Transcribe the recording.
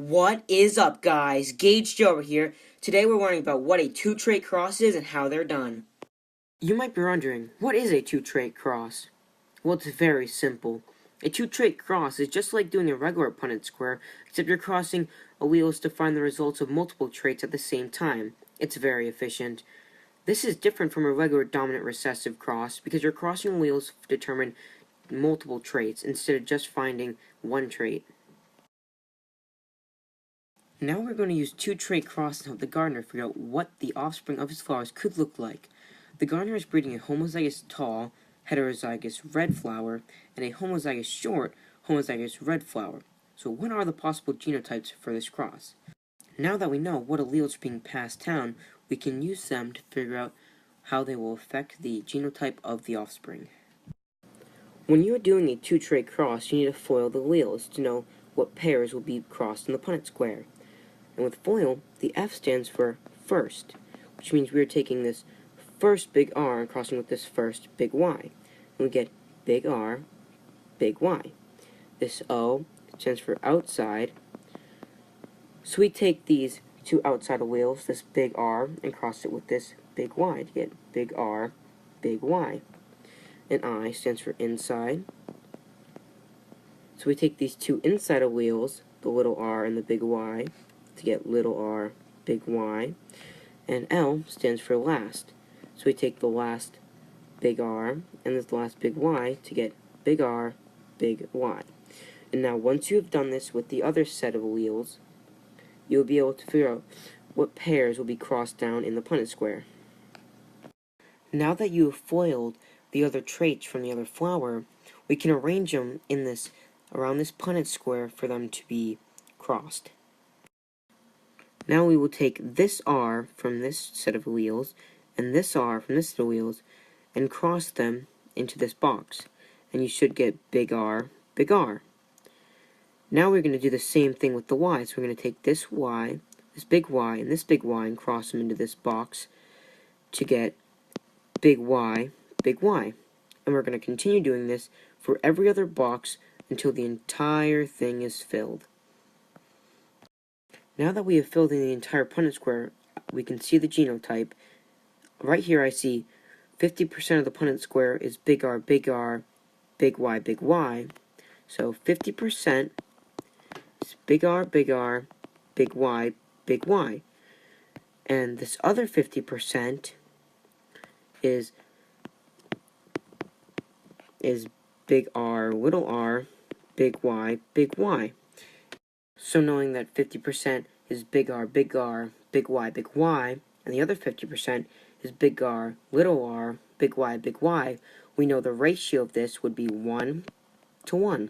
What is up, guys? Gage Joe over here. Today we're learning about what a two-trait cross is and how they're done. You might be wondering, what is a two-trait cross? Well, it's very simple. A two-trait cross is just like doing a regular Punnett square, except you're crossing alleles to find the results of multiple traits at the same time. It's very efficient. This is different from a regular dominant recessive cross because you're crossing alleles to determine multiple traits instead of just finding one trait. Now we're going to use two-trait cross to help the gardener figure out what the offspring of his flowers could look like. The gardener is breeding a homozygous tall, heterozygous red flower, and a homozygous short, homozygous red flower. So what are the possible genotypes for this cross? Now that we know what alleles are being passed down, we can use them to figure out how they will affect the genotype of the offspring. When you are doing a two-trait cross, you need to FOIL the alleles to know what pairs will be crossed in the Punnett square. And with FOIL, the F stands for first, which means we are taking this first big R and crossing with this first big Y. And we get big R, big Y. This O stands for outside. So we take these two outside alleles, this big R, and cross it with this big Y to get big R, big Y. And I stands for inside. So we take these two inside alleles, the little r and the big Y, to get little r, big Y. And L stands for last. So we take the last big R and this last big Y to get big R, big Y. And now once you have done this with the other set of alleles, you'll be able to figure out what pairs will be crossed down in the Punnett square. Now that you have FOILed the other traits from the other flower, we can arrange them in this around this Punnett square for them to be crossed. Now we will take this R from this set of alleles and this R from this set of alleles and cross them into this box, and you should get big R, big R. Now we're going to do the same thing with the Y, so we're going to take this Y, this big Y, and cross them into this box to get big Y, big Y. And we're going to continue doing this for every other box until the entire thing is filled. Now that we have filled in the entire Punnett square, we can see the genotype. Right here I see 50% of the Punnett square is big R, big Y, big Y. So 50% is big R, big Y, big Y. And this other 50% is big R, big Y, big Y. So knowing that 50% is big R, big Y, and the other 50% is big R, big Y, we know the ratio of this would be 1 to 1.